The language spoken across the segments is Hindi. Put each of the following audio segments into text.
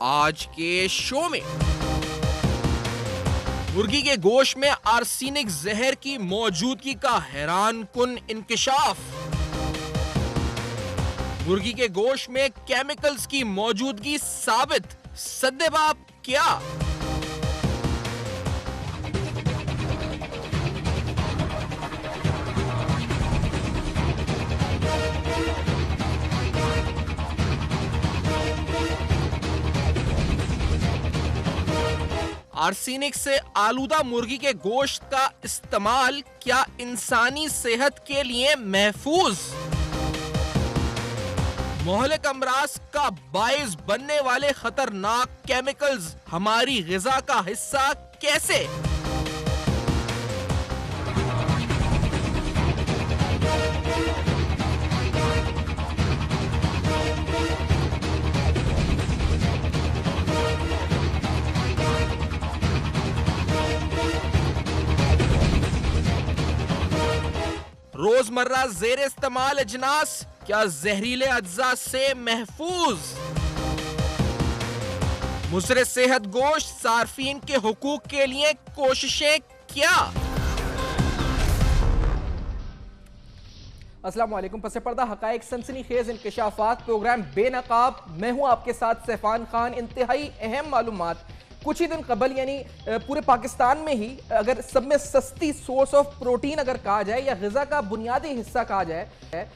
आज के शो में मुर्गी के गोश्त में आर्सेनिक जहर की मौजूदगी का हैरान कुन इंकशाफ। मुर्गी के गोश्त में केमिकल्स की मौजूदगी साबित, सद्देबाप क्या? आर्सेनिक से आलूदा मुर्गी के गोश्त का इस्तेमाल क्या इंसानी सेहत के लिए महफूज? मोहलिक अमराज का बाइस बनने वाले खतरनाक केमिकल्स हमारी ग़िज़ा का हिस्सा कैसे? रोजमर्रा जेर इस्तेमाल अजनास क्या जहरीले अज्जा से महफूज? मुज़र सेहत गोश्त सार्फिन के हुकूक के लिए कोशिशें क्या? अस्सलाम वालेकुम। पसे पर्दा हकायक सनसनीखेज इंकशाफात प्रोग्राम बेनकाब। मैं हूं आपके साथ सैफान खान। इंतहाई अहम मालूमात कुछ ही दिन कबल यानी पूरे पाकिस्तान में ही अगर सब में सस्ती सोर्स ऑफ प्रोटीन अगर कहा जाए या ग़िज़ा का बुनियादी हिस्सा कहा जाए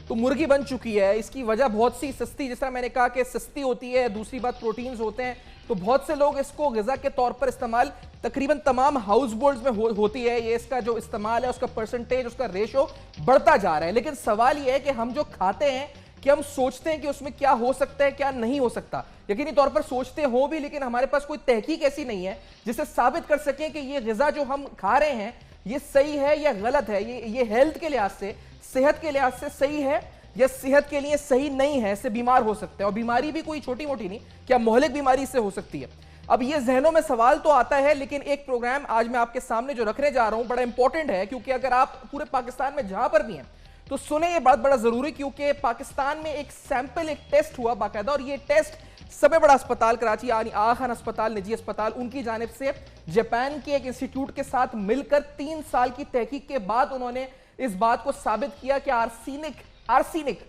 तो मुर्गी बन चुकी है। इसकी वजह बहुत सी सस्ती, जिस तरह मैंने कहा कि सस्ती होती है, दूसरी बात प्रोटीन्स होते हैं, तो बहुत से लोग इसको ग़िज़ा के तौर पर इस्तेमाल तकरीबन तमाम हाउस बोल्ड्स में होती है। ये इसका जो इस्तेमाल है उसका परसेंटेज, उसका रेशो बढ़ता जा रहा है। लेकिन सवाल यह है कि हम जो खाते हैं कि हम सोचते हैं कि उसमें क्या हो सकता है, क्या नहीं हो सकता। यकीनी तौर पर सोचते हो भी, लेकिन हमारे पास कोई तहकीक ऐसी नहीं है जिसे साबित कर सकें कि ये ग़िज़ा जो हम खा रहे हैं ये सही है या गलत है, ये हेल्थ के लिहाज से, सेहत के लिहाज से सही है या सेहत के लिए सही नहीं है। इससे बीमार हो सकते हैं, और बीमारी भी कोई छोटी मोटी नहीं, क्या मोहलिक बीमारी इससे हो सकती है। अब ये जहनों में सवाल तो आता है, लेकिन एक प्रोग्राम आज मैं आपके सामने जो रखने जा रहा हूं बड़ा इंपॉर्टेंट है, क्योंकि अगर आप पूरे पाकिस्तान में जहां पर भी हैं तो सुने ये बात बड़ा जरूरी, क्योंकि पाकिस्तान में एक सैंपल, एक टेस्ट हुआ बाकायदा, और ये टेस्ट सबसे बड़ा अस्पताल कराची यानी आगा खान अस्पताल, निजी अस्पताल, उनकी जानिब से जापान के एक इंस्टीट्यूट के साथ मिलकर 3 साल की तहकीक के बाद उन्होंने इस बात को साबित किया कि आर्सेनिक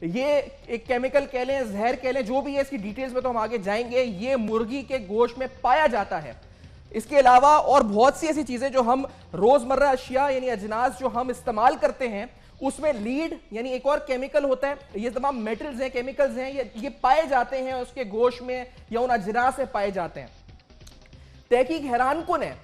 ये एक केमिकल कह लें, जहर कह लें, जो भी है, इसकी डिटेल्स में तो हम आगे जाएंगे, ये मुर्गी के गोश्त में पाया जाता है। इसके अलावा और बहुत सी ऐसी चीजें जो हम रोजमर्रा अशिया यानी अजनास जो हम इस्तेमाल करते हैं उसमें लीड यानी एक और केमिकल होता है, ये तमाम मेटल्स हैं, केमिकल्स हैं, ये पाए जाते हैं उसके गोश्त में या उन अजनास में पाए जाते हैं। तहकीक हैरान कुन है,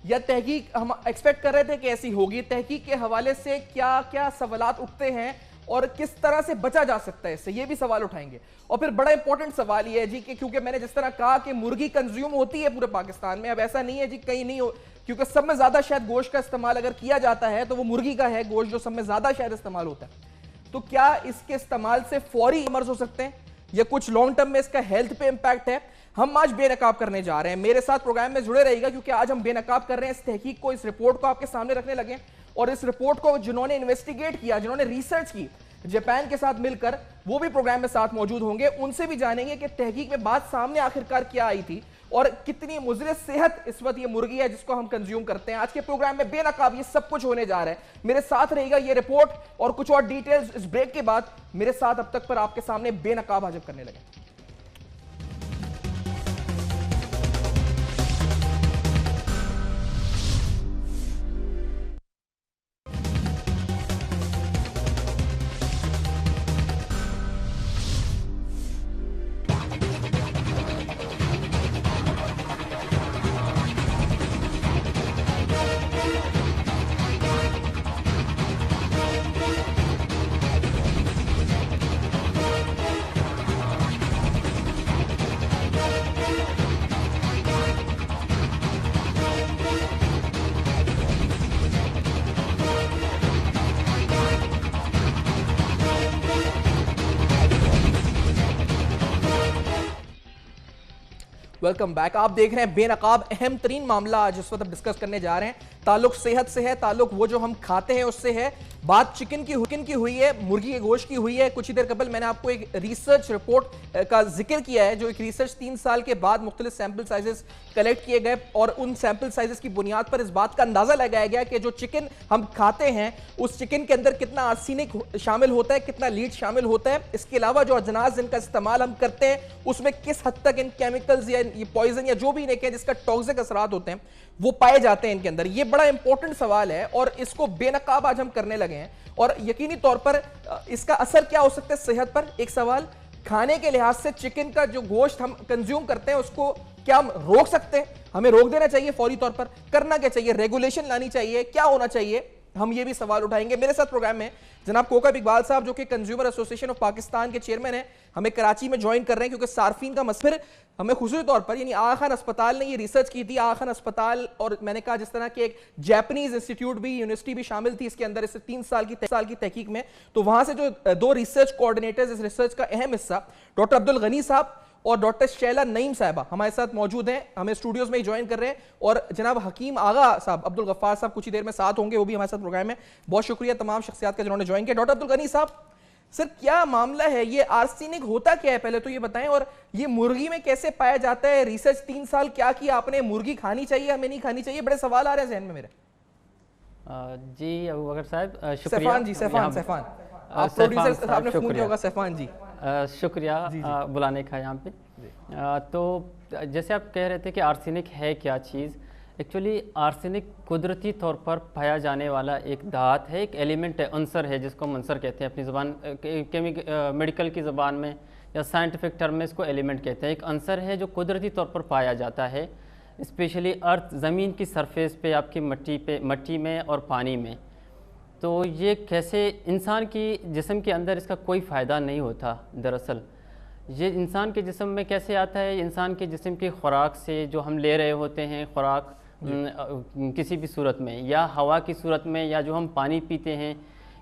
या तहकीक हम एक्सपेक्ट कर रहे थे कि ऐसी होगी। तहकीक के हवाले से क्या क्या सवालात उठते हैं और किस तरह से बचा जा सकता है इससे, ये भी सवाल उठाएंगे। और फिर बड़ा इंपॉर्टेंट सवाल ये है जी कि क्योंकि मैंने जिस तरह कहा कि मुर्गी कंज्यूम होती है पूरे पाकिस्तान में, अब ऐसा नहीं है जी कहीं नहीं हो, क्योंकि सब में ज्यादा शायद गोश्त का इस्तेमाल अगर किया जाता है तो वो मुर्गी का है गोश्त जो सब में ज्यादा शायद इस्तेमाल होता है। तो क्या इसके इस्तेमाल से फौरी मर्ज हो सकते हैं या कुछ लॉन्ग टर्म में इसका हेल्थ पे इंपैक्ट है, हम आज बेनकाब करने जा रहे हैं। मेरे साथ प्रोग्राम में जुड़े रहिएगा, क्योंकि आज हम बेनकाब कर रहे हैं इस तहकीक को, इस रिपोर्ट को आपके सामने रखने लगे। और इस रिपोर्ट को जिन्होंने इन्वेस्टिगेट किया, जिन्होंने रिसर्च की जापान के साथ मिलकर, वो भी प्रोग्राम में साथ मौजूद होंगे। उनसे भी जानेंगे कि तहकीक में बात सामने आखिरकार क्या आई थी और कितनी मुज़र सेहत इस वक्त ये मुर्गी है जिसको हम कंज्यूम करते हैं। आज के प्रोग्राम में बेनकाब ये सब कुछ होने जा रहा है। मेरे साथ रहेगा ये रिपोर्ट और कुछ और डिटेल्स इस ब्रेक के बाद मेरे साथ अब तक पर आपके सामने बेनकाब हाजिर करने लगे। Welcome back. आप देख रहे हैं बेनकाब अहम तरीन मामला आज इस वक्त हम डिस्कस करने जा रहे हैं। ताल्लुक सेहत से है, ताल्लुक वो जो हम खाते हैं उससे है। बात चिकन की हुई है, मुर्गी के गोश्त की हुई है। कुछ ही देर कबल मैंने आपको एक रिसर्च रिपोर्ट का जिक्र किया है, जो एक रिसर्च 3 साल के बाद मुख्तलिफ सैंपल साइजेस कलेक्ट किए गए और उन सैंपल साइजेस की बुनियाद पर इस बात का अंदाजा लगाया गया कि जो चिकन हम खाते हैं उस चिकन के अंदर कितना आर्सेनिक शामिल होता है, कितना लीड शामिल होता है। इसके अलावा जो अजनास जिनका इस्तेमाल हम करते हैं उसमें किस हद तक इन केमिकल्स या ये पॉइजन या जो भी लेके जिसका टॉक्सिक असरात होते हैं वो पाए जाते हैं इनके अंदर। ये बड़ा इंपॉर्टेंट सवाल है और इसको बेनकाब आज हम करने लगे हैं। और यकीनी तौर पर इसका असर क्या हो सकता है सेहत पर। एक सवाल, खाने के लिहाज से चिकन का जो गोश्त हम कंज्यूम करते हैं उसको क्या हम रोक सकते हैं? हमें रोक देना चाहिए फौरी तौर पर? करना क्या चाहिए? रेगुलेशन लानी चाहिए? क्या होना चाहिए? हम ये भी सवाल उठाएंगे। मेरे साथ प्रोग्राम में जनाब कोकब इकबाल साहब जो कि कंज्यूमर एसोसिएशन ऑफ पाकिस्तान के चेयरमैन हैं, हमें कराची में ज्वाइन कर रहे हैं क्योंकि सार्फिन का मसफिर हमें खुसूसी तौर पर, यानी आगा खान अस्पताल ने ये रिसर्च की थी। आगा खान अस्पताल और मैंने कहा जिस तरह के एक जापानीज इंस्टीट्यूट भी, यूनिवर्सिटी भी शामिल थी इसके अंदर, इस 3 साल की तहकीक में। तो वहां से जो 2 रिसर्च कोऑर्डिनेटर्स इस रिसर्च का अहम हिस्सा डॉक्टर अब्दुल गनी साहब और डॉक्टर शैला नईम साहबा हमारे साथ मौजूद हैं, हमें स्टूडियोज में ही ज्वाइन कर रहे हैं। और जनाब हकीम आगा साहब, अब्दुल गफ्फार साहब कुछ ही देर में साथ होंगे, वो भी हमारे साथ प्रोग्राम में। बहुत शुक्रिया तमाम शख्सियात का जिन्होंने ज्वाइन किया। डॉक्टर अब्दुल गनी साहब, सर क्या मामला है, ये आर्सेनिक होता क्या है पहले तो ये बताएं, और ये मुर्गी में कैसे पाया जाता है? रिसर्च 3 साल क्या किया आपने? मुर्गी खानी चाहिए हमें नहीं खानी चाहिए? बड़े सवाल आ रहे हैं जहन में मेरे। जी अबू बकर साहब शुक्रिया। सैफान जी, सैफान आप प्रोड्यूसर साहब ने फोन किया होगा। सैफान जी शुक्रिया बुलाने का यहाँ पे। तो जैसे आप कह रहे थे कि आर्सेनिक है क्या चीज़, एक्चुअली आर्सेनिक कुदरती तौर पर पाया जाने वाला एक धात है, एक एलिमेंट है, अंसर है, जिसको हम अंसर कहते हैं अपनी ज़बान मेडिकल की ज़बान में या साइंटिफिक टर्म में इसको एलिमेंट कहते हैं। एक अंसर है जो कुदरती तौर पर पाया जाता है, स्पेशली अर्थ ज़मीन की सरफेस पे, आपकी मट्टी में और पानी में। तो ये कैसे इंसान की जिस्म के अंदर इसका कोई फ़ायदा नहीं होता। दरअसल ये इंसान के जिस्म में कैसे आता है? इंसान के जिस्म की खुराक से जो हम ले रहे होते हैं खुराक किसी भी सूरत में, या हवा की सूरत में, या जो हम पानी पीते हैं,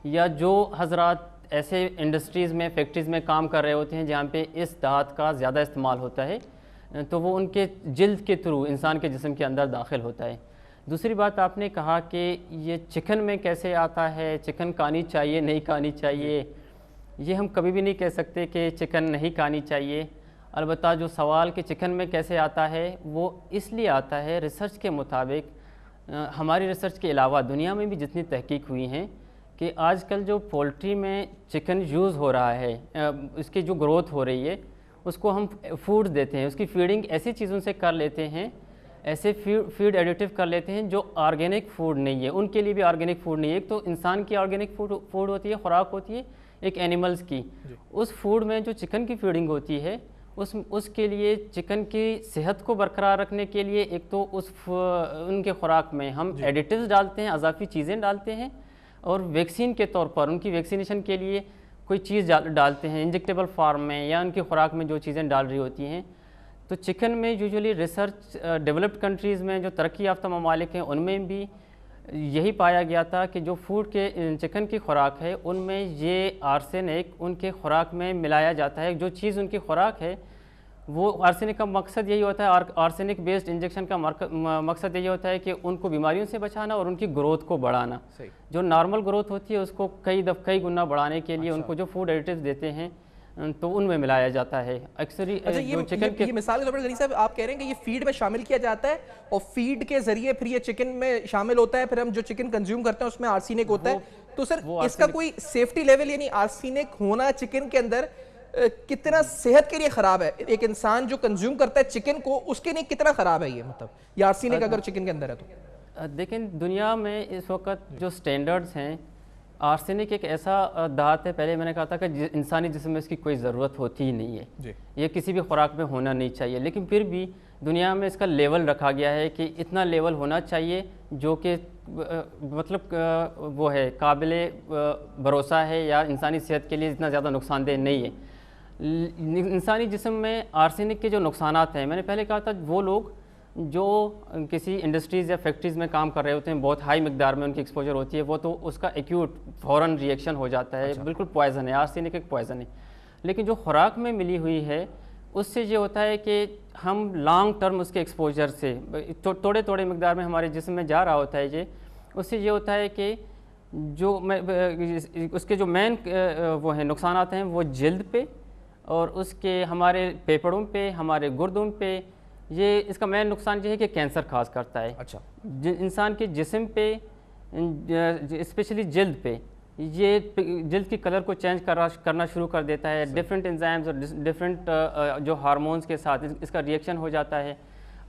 या जो हजरात ऐसे इंडस्ट्रीज़ में, फैक्ट्रीज़ में काम कर रहे होते हैं जहाँ पे इस धात का ज़्यादा इस्तेमाल होता है, तो वो उनके जिल्द के थ्रू इंसान के जिस्म के अंदर दाखिल होता है। दूसरी बात आपने कहा कि ये चिकन में कैसे आता है, चिकन खानी चाहिए नहीं खानी चाहिए, ये हम कभी भी नहीं कह सकते कि चिकन नहीं खानी चाहिए। अलबत्ता जो सवाल कि चिकन में कैसे आता है वो इसलिए आता है, रिसर्च के मुताबिक, हमारी रिसर्च के अलावा दुनिया में भी जितनी तहकीक हुई हैं कि आजकल जो पोल्ट्री में चिकन यूज़ हो रहा है, इसकी जो ग्रोथ हो रही है उसको हम फूड देते हैं, उसकी फीडिंग ऐसी चीज़ों से कर लेते हैं, ऐसे फीड एडिटिव कर लेते हैं जो ऑर्गेनिक फूड नहीं है, उनके लिए भी ऑर्गेनिक फूड नहीं है। एक तो इंसान की ऑर्गेनिक फूड होती है, खुराक होती है, एक एनिमल्स की। उस फूड में जो चिकन की फीडिंग होती है उसके लिए चिकन की सेहत को बरकरार रखने के लिए एक तो उनके खुराक में हम एडिटिव्स डालते हैं, अजाफी चीज़ें डालते हैं, और वैक्सीन के तौर पर उनकी वैक्सीनेशन के लिए कोई चीज़ डालते हैं इंजेक्टेबल फार्म में, या उनकी खुराक में जो चीज़ें डाल रही होती हैं। तो चिकन में यूजुअली रिसर्च डेवलप्ड कंट्रीज़ में, जो तरक्की याफ्ता ममालिक हैं, उनमें भी यही पाया गया था कि जो फूड के चिकन की खुराक है उनमें ये आर्सेनिक उनके खुराक में मिलाया जाता है। जो चीज़ उनकी खुराक है वो आर्सेनिक का मकसद यही होता है, आर्सेनिक बेस्ड इंजेक्शन का मकसद यही होता है कि उनको बीमारियों से बचाना और उनकी ग्रोथ को बढ़ाना। जो नॉर्मल ग्रोथ होती है उसको कई गुना बढ़ाने के लिए उनको जो फूड एडिटिव्स देते हैं तो उनमें मिलाया जाता है अक्सर ही। अच्छा, ये मिसाल के तौर पर गनी साहब आप कह रहे हैं कि ये फीड में शामिल किया जाता है और फीड के जरिए फिर ये चिकन में शामिल होता है, फिर हम जो चिकन कंज्यूम करते हैं उसमें आर्सेनिक होता है। तो सर इसका कोई सेफ्टी लेवल, यानी आर्सेनिक होना चिकन के अंदर कितना सेहत के लिए खराब है? एक इंसान जो कंज्यूम करता है चिकन को, उसके लिए कितना खराब है ये, मतलब ये आर्सेनिक अगर चिकन के अंदर है तो? लेकिन दुनिया में इस वक्त जो स्टैंडर्ड्स हैं, आर्सेनिक एक ऐसा धात है, पहले मैंने कहा था कि इंसानी जिस्म में इसकी कोई ज़रूरत होती ही नहीं है, ये किसी भी खुराक में होना नहीं चाहिए, लेकिन फिर भी दुनिया में इसका लेवल रखा गया है कि इतना लेवल होना चाहिए जो कि मतलब वो है काबिल भरोसा है या इंसानी सेहत के लिए इतना ज़्यादा नुकसानदेह नहीं है। इंसानी जिस्म में आर्सेनिक के जो नुकसानात हैं, मैंने पहले कहा था, वो लोग जो किसी इंडस्ट्रीज़ या फैक्ट्रीज़ में काम कर रहे होते हैं, बहुत हाई मिकदार में उनकी एक्सपोजर होती है, वो तो उसका एक्यूट फ़ौरन रिएक्शन हो जाता है। बिल्कुल पॉइज़न है, आर्सेनिक एक पॉइज़न है। लेकिन जो खुराक में मिली हुई है उससे ये होता है कि हम लॉन्ग टर्म उसके एक्सपोजर से थोड़े थोड़े मकदार में हमारे जिस्म में जा रहा होता है ये, उससे ये होता है कि जो उसके जो मेन वो हैं नुकसानात हैं वो जल्द पे और उसके हमारे फेफड़ों पे, हमारे गुर्दों पे, ये इसका मेन नुकसान ये है कि कैंसर खास करता है। अच्छा। इंसान के जिस्म पे स्पेशली जल्द पे ये जल्द की कलर को चेंज करना शुरू कर देता है। डिफरेंट एंजाइम्स और डिफरेंट जो हार्मोन्स के साथ इसका रिएक्शन हो जाता है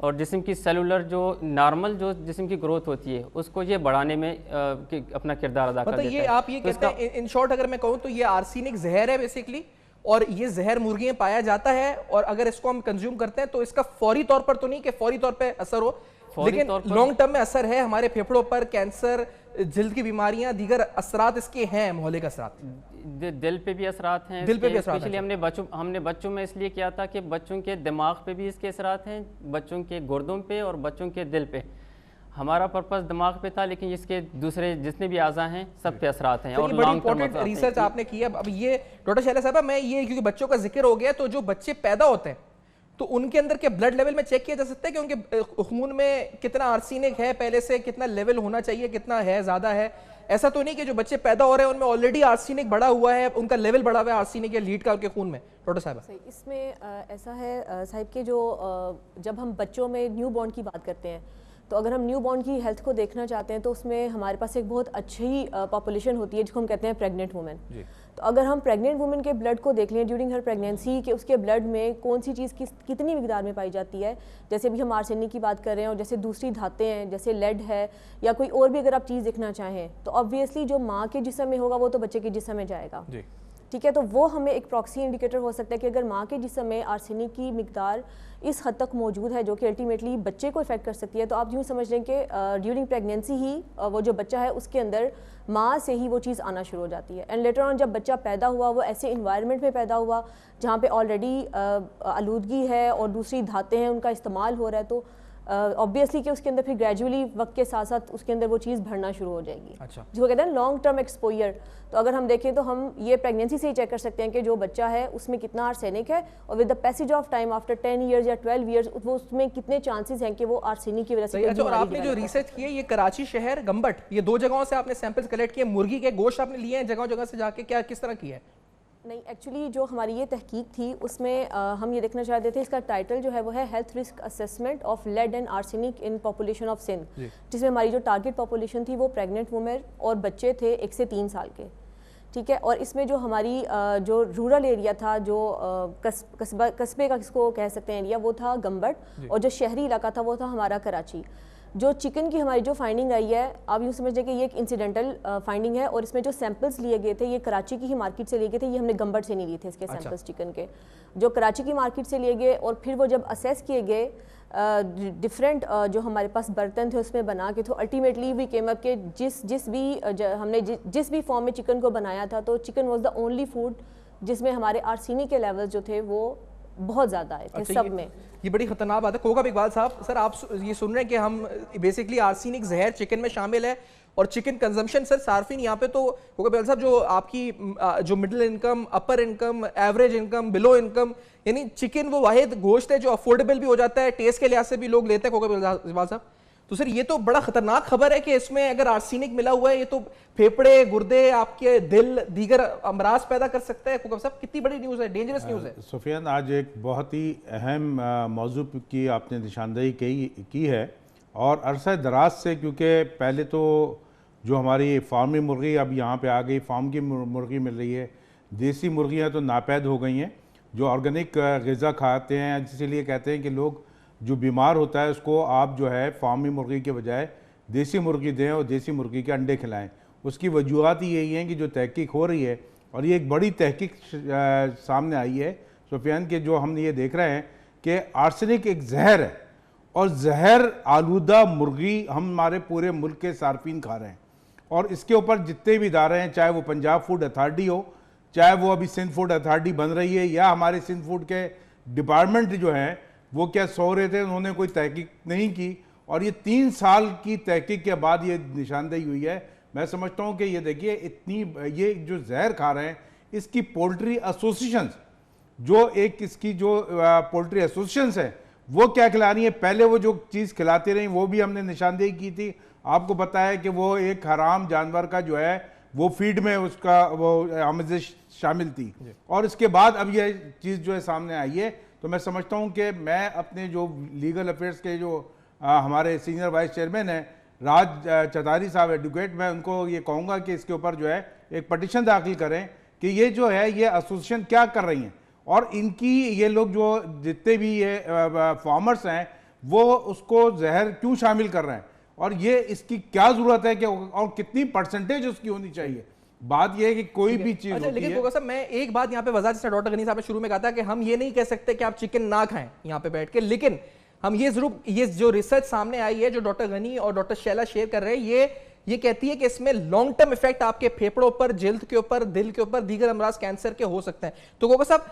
और जिस्म की सेलुलर जो नॉर्मल जो जिस्म की ग्रोथ होती है उसको ये बढ़ाने में अपना किरदार अदा कर देता है। ये आप ये कहते हैं इन शॉर्ट अगर मैं कहूँ तो ये आर्सेनिक जहर है बेसिकली, और ये जहर मुर्गियों में पाया जाता है और अगर इसको हम कंज्यूम करते हैं तो इसका फौरी तौर पर तो नहीं कि फौरी तौर पे असर हो, लेकिन लॉन्ग टर्म में असर है हमारे फेफड़ों पर, कैंसर, जल्द की बीमारियां, दीगर असरात इसके हैं, मौलिक असरात। दिल पे भी असरात हैं, दिल पे भी असरात स्पेशली हमने बच्चों में इसलिए किया था कि बच्चों के दिमाग पे भी इसके असरात हैं, बच्चों के गुर्दों पे और बच्चों के दिल पे। हमारा पर्पस दिमाग पे था लेकिन इसके दूसरे जितने भी आज़ा हैं सब पे असरात हैं। और बड़ी इंपॉर्टेंट रिसर्च आपने की है। अब ये डॉक्टर शैला साहब, मैं ये क्योंकि बच्चों का जिक्र हो गया, तो जो बच्चे पैदा होते हैं तो उनके अंदर के ब्लड लेवल में चेक किया जा सकता है कि उनके खून में कितना आर्सेनिक है, पहले से कितना लेवल होना चाहिए, कितना है, ज्यादा है? ऐसा तो नहीं कि जो बच्चे पैदा हो रहे हैं उनमें ऑलरेडी आर्सेनिक बढ़ा हुआ है, उनका लेवल बढ़ा हुआ है आर्सेनिक या लीड का उनके खून में? डॉक्टर साहब इसमें ऐसा है साहिब कि जो जब हम बच्चों में न्यू बॉर्न की बात करते हैं तो अगर हम न्यू बॉर्न की हेल्थ को देखना चाहते हैं तो उसमें हमारे पास एक बहुत अच्छी पॉपुलेशन होती है जिसको हम कहते हैं प्रेग्नेंट वुमेन। तो अगर हम प्रेग्नेंट वुमेन के ब्लड को देख लें ड्यूरिंग हर प्रेगनेंसी कि उसके ब्लड में कौन सी चीज़ कितनी मिकदार में पाई जाती है, जैसे अभी हम आर्सेनिक की बात कर रहे हैं और जैसे दूसरी धातें हैं जैसे लेड है या कोई और भी अगर आप चीज़ देखना चाहें, तो ऑब्वियसली जो माँ के जिस्म में होगा वो तो बच्चे के जिस्म में जाएगा। ठीक है, तो वो हमें एक प्रॉक्सी इंडिकेटर हो सकता है कि अगर माँ के जिस्म में आर्सेनिक की मिकदार इस हद तक मौजूद है जो कि अल्टीमेटली बच्चे को इफेक्ट कर सकती है, तो आप यूँ समझ लें कि ड्यूरिंग प्रेगनेंसी ही वो जो बच्चा है उसके अंदर माँ से ही वो चीज़ आना शुरू हो जाती है। एंड लेटर ऑन जब बच्चा पैदा हुआ वो ऐसे इन्वायरमेंट में पैदा हुआ जहाँ पे ऑलरेडी आलूदगी है और दूसरी धातें हैं उनका इस्तेमाल हो रहा है, तो ऑब्वियसली कि उसके अंदर फिर ग्रेजुअली वक्त के साथ साथ उसके अंदर वो चीज़ भरना शुरू हो जाएगी। अच्छा। जिसको कहते हैं लॉन्ग टर्म एक्सपोजर। तो अगर हम देखें तो हम ये प्रेगनेंसी से ही चेक कर सकते हैं कि जो बच्चा है उसमें कितना आर्सेनिक है और with the passage of time after 10 years या 12 ईयर्स वो उसमें कितने चांसेस हैं कि वो आर्सेनिक की वजह से। अच्छा, और आपने जो रिसर्च की है ये कराची शहर, गंबट, ये दो जगहों से आपने सैंपल्स कलेक्ट किए, मुर्गी के गोश्त आपने लिए हैं जगह जगह से जाके, क्या किस तरह किया है? नहीं, एक्चुअली जो हमारी ये तहकीक थी उसमें हम ये देखना चाहते थे, इसका टाइटल जो है वो है health risk assessment of lead and arsenic in population of Sindh, जिसमें हमारी जो टारगेट पॉपुलेशन थी वो प्रेग्नेंट वुमेन और बच्चे थे 1 से 3 साल के। ठीक है, और इसमें जो हमारी जो रूरल एरिया था, जो कस्बे का किसको कह सकते हैं एरिया, वो था गंबट, और जो शहरी इलाका था वो था हमारा कराची। जो चिकन की हमारी जो फाइंडिंग आई है, आप यूँ समझ लें कि ये एक इंसिडेंटल फाइंडिंग है, और इसमें जो सैंपल्स लिए गए थे ये कराची की ही मार्केट से लिए गए थे, ये हमने गंबट से नहीं लिए थे इसके सैंपल्स चिकन के, जो कराची की मार्केट से लिए गए। और फिर वो जब असेस किए गए डिफरेंट जो हमारे पास बर्तन थे उसमें बना के, तो अल्टीमेटली वी केम अप के हमने जिस भी फॉर्म में चिकन को बनाया था, तो chicken was the only food जिसमें हमारे आर्सेनिक के लेवल्स जो थे वो बहुत ज़्यादा आए थे। अच्छा, सब में ये बड़ी खतरनाक बात है। कोका इकबाल साहब, सर आप ये सुन रहे हैं कि हम बेसिकली आर्सेनिक जहर चिकन में शामिल है और चिकन कंजम्पशन, सर सार्फिन यहाँ पे तो कोका इकबाल साहब जो आपकी जो middle income, upper income, average income, below income, यानी चिकन वो वाहिद गोश्त है जो अफोर्डेबल भी हो जाता है, टेस्ट के लिहाज से भी लोग लेते हैं कोका इकबाल साहब। तो सर ये तो बड़ा खतरनाक खबर है कि इसमें अगर आर्सेनिक मिला हुआ है, ये तो फेफड़े, गुर्दे, आपके दिल, दीगर अमराज पैदा कर सकता है। कोका साहब कितनी बड़ी न्यूज़ है, डेंजरस न्यूज़ है। सुफियान, आज एक बहुत ही अहम मौजू की आपने निशानदेही की है, और अरसा दराज से, क्योंकि पहले तो जो हमारी फार्मी मुर्गी अब यहाँ पे आ गई, फार्म की मुर्गी मिल रही है, देसी मुर्गियाँ तो नापैद हो गई हैं जो ऑर्गेनिक ग़िज़ा खाते हैं, इसीलिए कहते हैं कि लोग जो बीमार होता है उसको आप जो है फार्मी मुर्गी के बजाय देसी मुर्गी दें और देसी मुर्गी के अंडे खिलाएं। उसकी वजूहत ही यही हैं कि जो तहकीक हो रही है, और ये एक बड़ी तहकीक सामने आई है सुफियान के, जो हम ये देख रहे हैं कि आर्सेनिक एक जहर है, और जहर आलूदा मुर्गी हम हमारे पूरे मुल्क के सार्फिन खा रहे हैं। और इसके ऊपर जितने भी इदारे हैं, चाहे वो पंजाब फूड अथॉरिटी हो, चाहे वो अभी सिंध फूड अथॉरिटी बन रही है, या हमारे सिंध फूड के डिपार्टमेंट जो हैं वो क्या सो रहे थे, उन्होंने कोई तहकीक नहीं की, और ये 3 साल की तहकीक के बाद ये निशानदेही हुई है। मैं समझता हूँ कि ये देखिए, इतनी ये जो जहर खा रहे हैं इसकी पोल्ट्री एसोसिएशन जो एक इसकी जो पोल्ट्री एसोसिएशंस है वो क्या खिला रही है। पहले वो जो चीज़ खिलाती रही वो भी हमने निशानदेही की थी, आपको पता है कि वो एक हराम जानवर का जो है वो फीड में उसका वो आमेज़िश शामिल थी, और इसके बाद अब ये चीज़ जो है सामने आई है। तो मैं समझता हूँ कि मैं अपने जो लीगल अफेयर्स के जो हमारे सीनियर वाइस चेयरमैन हैं राज चौधारी साहब एडवोकेट, मैं उनको ये कहूँगा कि इसके ऊपर जो है एक पटिशन दाखिल करें कि ये जो है ये एसोसिएशन क्या कर रही हैं, और इनकी ये लोग जो जितने भी ये फार्मर्स हैं वो उसको जहर क्यों शामिल कर रहे हैं, और ये इसकी क्या ज़रूरत है कि और कितनी परसेंटेज उसकी होनी चाहिए। बात यह है कि कोई भी चीज़ अच्छा, लेकिन गोगा साहब मैं एक बात यहाँ पे वजह जैसे डॉक्टर गनी साहब ने शुरू में कहा था कि हम ये नहीं कह सकते कि आप चिकन ना खाएं यहाँ पे बैठ के, लेकिन हम ये जरूर, ये जो रिसर्च सामने आई है जो डॉक्टर गनी और डॉक्टर शैला शेयर कर रहे हैं, ये कहती है कि इसमें लॉन्ग टर्म इफेक्ट आपके फेफड़ों पर, जिल्द के ऊपर, दिल के ऊपर, दीगर अमराज कैंसर के हो सकते हैं। तो गोगा साहब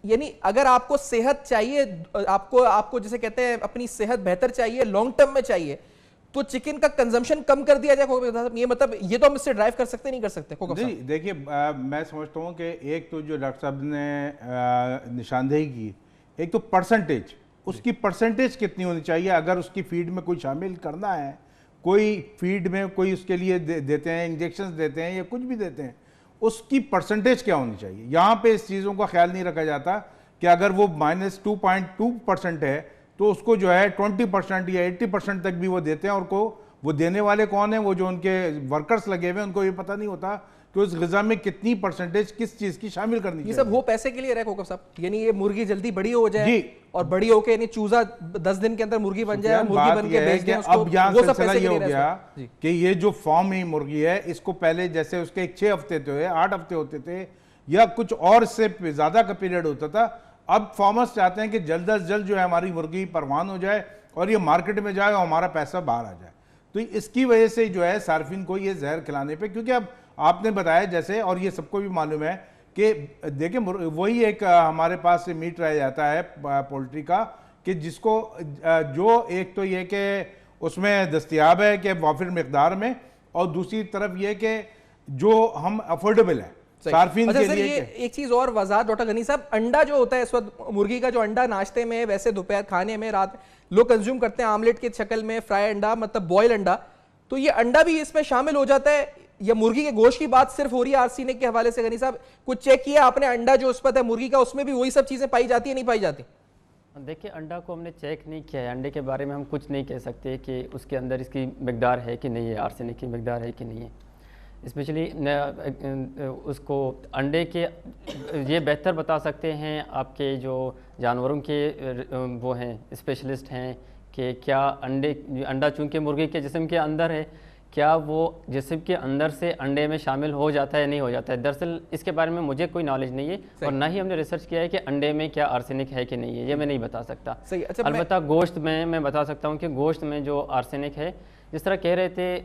यानी अगर आपको सेहत चाहिए, आपको जैसे कहते हैं अपनी सेहत बेहतर चाहिए, लॉन्ग टर्म में चाहिए, तो चिकन का कंजम्पशन कम कर दिया जाए। ये मतलब ये तो हम इससे ड्राइव कर सकते नहीं कर सकते? जी देखिए, मैं समझता हूँ कि एक तो जो डॉक्टर साहब ने निशानदेही की, एक तो परसेंटेज, उसकी परसेंटेज कितनी होनी चाहिए अगर उसकी फीड में कोई शामिल करना है, कोई फीड में कोई उसके लिए देते हैं, इंजेक्शंस देते हैं या कुछ भी देते हैं, उसकी परसेंटेज क्या होनी चाहिए। यहाँ पे इस चीज़ों का ख्याल नहीं रखा जाता कि अगर वो -2.2% है तो उसको जो है 20% या 80% तक भी वो देते हैं, और वो देने वाले कौन है, वो जो उनके वर्कर्स लगे हुए हैं उनको ये पता नहीं होता कि उस ग़िज़ा में कितनी परसेंटेज किस चीज़ की शामिल करनी चाहिए। ये सब वो पैसे के लिए रहे साहब, यानी ये मुर्गी जल्दी बड़ी हो जाए और बड़ी होके यानी चूजा 10 दिन के अंदर मुर्गी बन जाए, मुर्गी बन के बेच दें उसको। अब यहाँ सिलसिला ये हो गया कि ये जो फार्म ही मुर्गी है, इसको पहले जैसे उसके 6 हफ्ते थे, 8 हफ्ते होते थे या कुछ और इससे ज़्यादा का पीरियड होता था, अब फार्मर्स चाहते हैं कि जल्द अज जल्द जो है हमारी मुर्गी परवान हो जाए और ये मार्केट में जाए और हमारा पैसा बाहर आ जाए। तो इसकी वजह से जो है सार्फिन को ये जहर खिलाने पे, क्योंकि अब आपने बताया जैसे, और ये सबको भी मालूम है कि देखिए वही एक हमारे पास मीट रह जाता है पोल्ट्री का, कि जिसको जो एक तो ये कि उसमें दस्तयाब है कि वाफिर मकदार में, और दूसरी तरफ ये कि जो हम अफोर्डेबल है सार्फिन के लिए। ये एक चीज और वजाहत डॉक्टर गनी साहब, अंडा जो होता है इस वक्त मुर्गी का, जो अंडा नाश्ते में, वैसे दोपहर खाने में, रात लोग कंज्यूम करते हैं आमलेट की शक्ल में, फ्राई अंडा मतलब बॉयल अंडा, तो ये अंडा भी इसमें शामिल हो जाता है या मुर्गी के गोश्त की बात सिर्फ हो रही है आर्सेनिक के हवाले से? गनी साहब कुछ चेक किया आपने अंडा जो उस पर है मुर्गी का, उसमें भी वही सब चीजें पाई जाती है नहीं पाई जाती? देखिए, अंडा को हमने चेक नहीं किया है, अंडे के बारे में हम कुछ नहीं कह सकते कि उसके अंदर इसकी मकदार है कि नहीं है, आर्सेनिक की मकदार है कि नहीं है। स्पेशली उसको अंडे के ये बेहतर बता सकते हैं आपके जो जानवरों के वो हैं स्पेशलिस्ट हैं कि क्या अंडा चूँकि मुर्गी के जिस्म के अंदर है, क्या वो जिस्म के अंदर से अंडे में शामिल हो जाता है या नहीं हो जाता है। दरअसल इसके बारे में मुझे कोई नॉलेज नहीं है और ना ही हमने रिसर्च किया है कि अंडे में क्या आर्सेनिक है कि नहीं है, ये मैं नहीं बता सकता। अलबत्ता गोश्त में मैं बता सकता हूँ कि गोश्त में जो आर्सेनिक है, जिस तरह कह रहे थे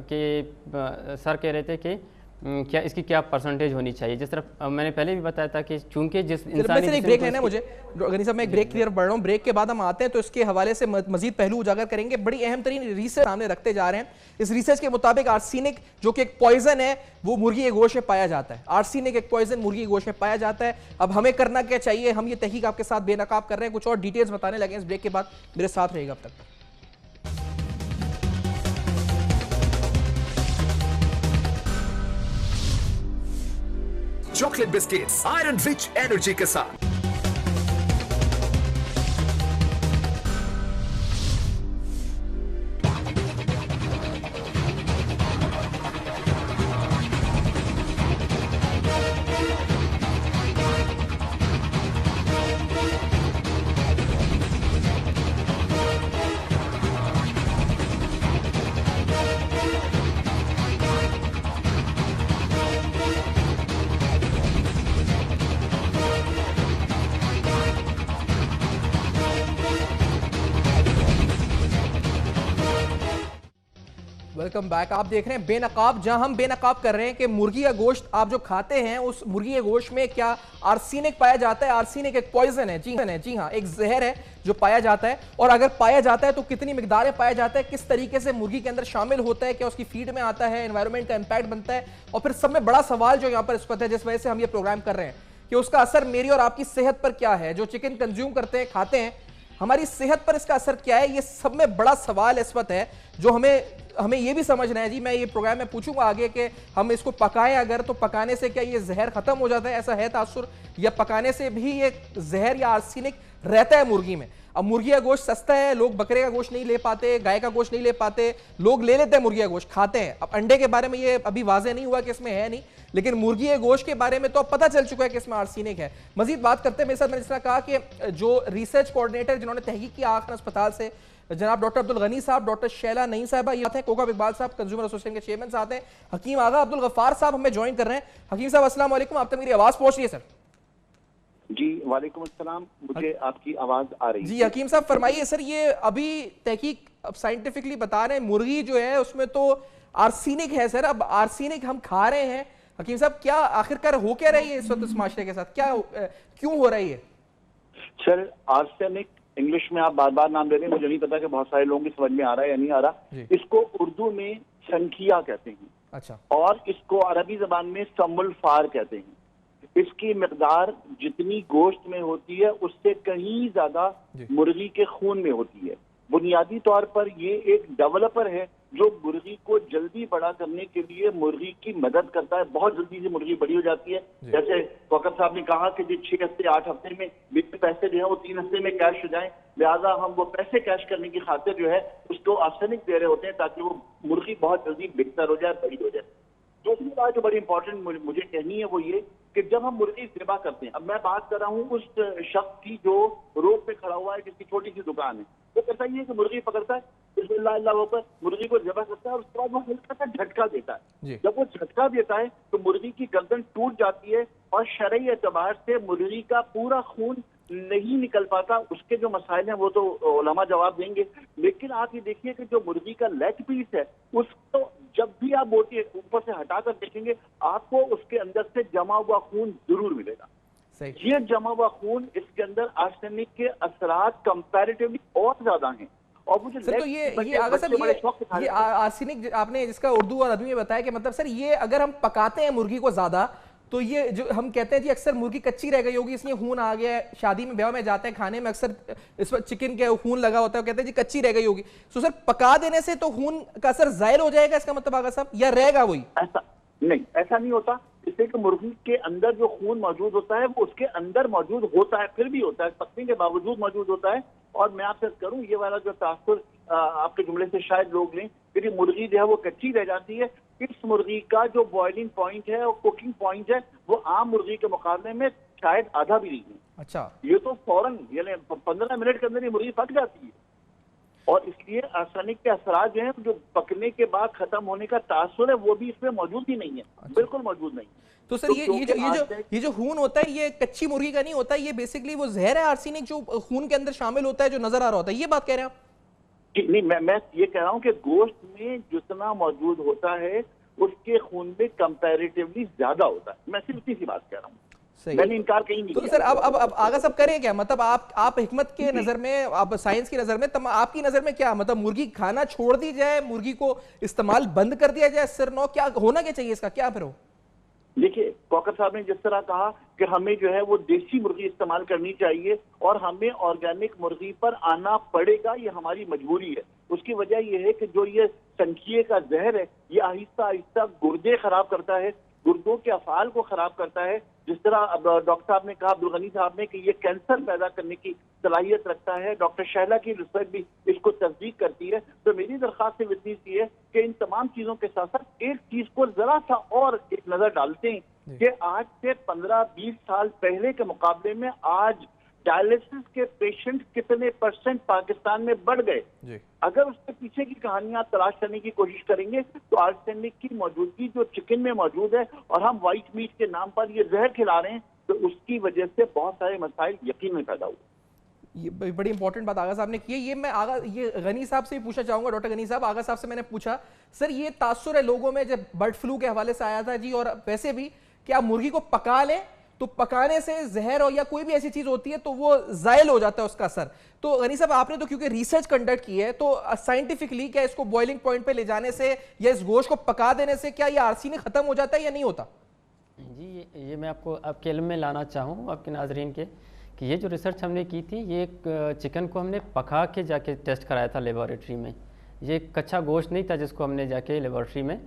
कि सर कह रहे थे कि क्या इसकी क्या परसेंटेज होनी चाहिए, जिस तरह मैंने पहले भी बताया था कि चूंकि जिस इंसान एक ब्रेक लेना है मुझे गनी साहब, मैं एक ब्रेक क्लियर बढ़ रहा हूँ, ब्रेक के बाद हम आते हैं तो इसके हवाले से मजीद पहलू उजागर करेंगे। बड़ी अहम तरीन रिसर्च सामने रखते जा रहे हैं। इस रिसर्च के मुताबिक आर्सेनिक जो कि एक पॉइजन है वो मुर्गी के गोश्त में पाया जाता है। आर्सेनिक एक पॉइजन मुर्गी के गोश्त में पाया जाता है। अब हमें करना क्या चाहिए, हम ये तहकीक आपके साथ बेनकाब कर रहे हैं, कुछ और डिटेल्स बताने लगे इस ब्रेक के बाद। मेरे साथ रहेगा अब तक। Chocolate biscuits iron rich energy के साथ। Welcome back. आप देख रहे हैं बेनकाब, जहां हम बेनकाब कर रहे हैं कि मुर्गी का गोश्त आप जो खाते हैं उस मुर्गी के गोश्त में क्या आर्सेनिक पाया जाता है। आर्सेनिक एक पॉइजन है, जी हाँ, एक जहर है जो पाया जाता है। और अगर पाया जाता है तो कितनी मिकदार में पाया जाता है, किस तरीके से मुर्गी के अंदर शामिल होता है, क्या उसकी फीड में आता है, एनवायरमेंट का इंपैक्ट बनता है। और फिर सब में बड़ा सवाल जो यहाँ पर इस पर है, जिस वजह से हम ये प्रोग्राम कर रहे हैं कि उसका असर मेरी और आपकी सेहत पर क्या है, जो चिकन कंज्यूम करते हैं, खाते हैं, हमारी सेहत पर इसका असर क्या है। ये सब में बड़ा सवाल इस वक्त है जो हमें ये भी समझना है जी। मैं ये प्रोग्राम में पूछूंगा आगे कि हम इसको पकाएं अगर, तो पकाने से क्या ये जहर खत्म हो जाता है, ऐसा है तासुर, या पकाने से भी ये जहर या आर्सेनिक रहता है मुर्गी में। अब मुर्गी का गोश्त सस्ता है, लोग बकरे का गोश्त नहीं ले पाते, गाय का गोश्त नहीं ले पाते, लोग ले लेते हैं मुर्गी का गोश्त, खाते हैं। अब अंडे के बारे में ये अभी वाज़ेह नहीं हुआ कि इसमें है नहीं, लेकिन मुर्गी के गोश्त के बारे में तो अब पता चल चुका है कि इसमें आर्सेनिक है। मजीद बात करते हैं मेरे साथ, मैंने जिस तरह कहा कि जो रिसर्च कोऑर्डिनेटर जिन्होंने तहकीक किया आखन अस्पताल से, जनाब डॉक्टर अब्दुल गनी साहब, डॉक्टर शैला नईम साहबा ये आते हैं, कोका इकबाल साहब कंज्यूमर एसोसिएशन के चेयरमैन साथ हैं, हकीम आगा अब्दुल गफ्फार साहब हमें ज्वाइन कर रहे हैं। हकीम साहब अस्सलाम वालेकुम, आप तक मेरी आवाज़ पहुंच रही है सर? जी वालेकुम अस्सलाम, मुझे आपकी आवाज आ रही है जी। हकीम साहब फरमाइए सर, ये अभी तहकीक अब साइंटिफिकली बता रहे हैं मुर्गी जो है उसमें तो आर्सेनिक है सर। अब आर्सेनिक हम खा रहे हैं, हकीम साहब क्या आखिरकार हो क्या रही है इस वक्त इस माशरे के साथ, क्या क्यों हो रही है? सर आर्सेनिक इंग्लिश में आप बार बार नाम ले रहे हैं, मुझे नहीं पता कि बहुत सारे लोगों की समझ में आ रहा है या नहीं आ रहा। इसको उर्दू में शंखिया कहते हैं, अच्छा, और इसको अरबी जबान में समुल्फार कहते हैं। इसकी मिकदार जितनी गोश्त में होती है उससे कहीं ज्यादा मुर्गी के खून में होती है। बुनियादी तौर पर ये एक डेवलपर है जो मुर्गी को जल्दी बड़ा करने के लिए मुर्गी की मदद करता है। बहुत जल्दी से मुर्गी बड़ी हो जाती है। जैसे फकर साहब ने कहा कि जो 6 हफ्ते 8 हफ्ते में मेरे पैसे जो है वो 3 हफ्ते में कैश हो जाए, लिहाजा हम वो पैसे कैश करने की खातिर जो है उसको आर्सेनिक दे रहे होते हैं ताकि वो मुर्गी बहुत जल्दी बेहतर हो जाए, बड़ी हो जाए। दूसरी बात जो बड़ी इंपॉर्टेंट मुझे कहनी है वो ये कि जब हम मुर्गी ज़िबा करते हैं, अब मैं बात कर रहा हूँ उस शख्स की जो रोड पे खड़ा हुआ है, जिसकी छोटी सी दुकान है, वो कहता ही है कि मुर्गी पकड़ता है, बिस्मिल्लाह अल्लाह अकबर, मुर्गी को ज़िबा करता है और उसके बाद वो हल्का सा झटका देता है। जब वो झटका देता है तो मुर्गी की गर्दन टूट जाती है और शरई एतबार से मुर्गी का पूरा खून नहीं निकल पाता। उसके जो मसाइल हैं वो तो उलमा जवाब देंगे, लेकिन आप ये देखिए कि जो मुर्गी का लेग पीस है उसको जब भी आप बोटी ऊपर से हटाकर देखेंगे आपको उसके अंदर से जमा हुआ खून जरूर मिलेगा। ये जमा हुआ खून, इसके अंदर आर्सेनिक के असरात कंपैरेटिवली और ज्यादा हैं। और मुझे सर तो ये आगा साहब ये आर्सेनिक आपने जिसका उर्दू और अरबी में बताया कि मतलब सर ये अगर हम पकाते हैं मुर्गी को ज्यादा तो ये जो हम कहते हैं जी अक्सर मुर्गी कच्ची रह गई होगी इसलिए खून आ गया है, शादी में ब्याह में जाते हैं खाने में अक्सर इस वक्त चिकन के खून लगा होता है, कहते हैं जी कच्ची रह गई होगी। तो सर पका देने से तो खून का असर जायल हो जाएगा इसका मतलब आगा साहब, या रहेगा वही? ऐसा नहीं, ऐसा नहीं होता। इसलिए कि मुर्गी के अंदर जो खून मौजूद होता है वो उसके अंदर मौजूद होता है, फिर भी होता है, पकने के बावजूद मौजूद होता है। और मैं आपसे करूं ये वाला जो तासुर आपके जुमले से शायद लोग लें कि मुर्गी जो है वो कच्ची रह जाती है, इस मुर्गी का जो बॉइलिंग पॉइंट है और कुकिंग पॉइंट है वो आम मुर्गी के मुकाबले में शायद आधा भी नहीं है। अच्छा, ये तो फौरन यानी 15 मिनट के अंदर ही मुर्गी पक जाती है। और इसलिए आर्सेनिक के असरात जो है जो पकने के बाद खत्म होने का तासुर है वो भी इसमें मौजूद ही नहीं है। अच्छा। बिल्कुल मौजूद नहीं। तो सर ये जो खून होता है ये कच्ची मुर्गी का नहीं होता, ये बेसिकली वो जहर है आर्सेनिक जो खून के अंदर शामिल होता है जो नजर आ रहा होता है, ये बात कह रहे हैं आप? नहीं, मैं ये कह रहा हूँ कि गोश्त में जितना मौजूद होता है उसके खून में कंपैरेटिवली ज्यादा होता है। मैं सिर्फ इसी सी बात कह रहा हूँ, मैंने इनकार कहीं नहीं किया। तो सर अब आगा सब करें क्या, मतलब आप हिकमत के नजर में, आप साइंस की नजर में, आपकी नजर में क्या मतलब मुर्गी खाना छोड़ दी जाए, मुर्गी को इस्तेमाल बंद कर दिया जाए, सिरनौ क्या होना क्या चाहिए इसका, क्या फिर हो? देखिए कौकर साहब ने जिस तरह कहा कि हमें जो है वो देसी मुर्गी इस्तेमाल करनी चाहिए और हमें ऑर्गेनिक मुर्गी पर आना पड़ेगा, ये हमारी मजबूरी है। उसकी वजह यह है कि जो ये संखिए का जहर है ये आहिस्ता आहिस्ता गुर्दे खराब करता है, गुर्दों के अफाल को खराब करता है। जिस तरह डॉक्टर साहब ने कहा, अब्दुल गनी साहब ने, कि ये कैंसर पैदा करने की सलाहियत रखता है। डॉक्टर शैला की रिसर्च भी इसको तस्दीक करती है। तो मेरी दरख्वास्त से वितनी सी है कि इन तमाम चीजों के साथ साथ एक चीज को जरा सा और एक नजर डालते हैं कि आज से 15-20 साल पहले के मुकाबले में आज डायलिसिस के पेशेंट कितने % पाकिस्तान में बढ़ गए। अगर उसके पीछे की कहानियां तलाश करने की कोशिश करेंगे तो आर्सेनिक की मौजूदगी जो चिकन में मौजूद है और हम व्हाइट मीट के नाम पर ये जहर खिला रहे हैं तो उसकी वजह से बहुत सारे मसाइल यकीन में पैदा हुए। ये बड़ी इंपॉर्टेंट बात आगा साहब ने की है। ये मैं ये गनी साहब से भी पूछना चाहूंगा, डॉक्टर गनी साहब। आगा साहब से मैंने पूछा सर ये तासुर है लोगों में जब बर्ड फ्लू के हवाले से आया था जी, और वैसे भी कि आप मुर्गी को पका लें तो पकाने से जहर और या कोई भी ऐसी चीज होती है तो वो जायल हो जाता है उसका असर। तो गनी साहब आपने तो क्योंकि रिसर्च कंडक्ट की है तो साइंटिफिकली क्या इसको बॉइलिंग पॉइंट पे ले जाने से या इस गोश्त को पका देने से क्या ये आर्सेनिक खत्म हो जाता है या नहीं होता? जी, ये मैं आपको आपके इल्म में लाना चाहूँ आपके नाजरीन के कि ये जो रिसर्च हमने की थी, ये एक चिकन को हमने पका के जाके टेस्ट कराया था लेबॉरेटरी में। ये एक कच्चा गोश्त नहीं था जिसको हमने जाके लेबॉरेटरी में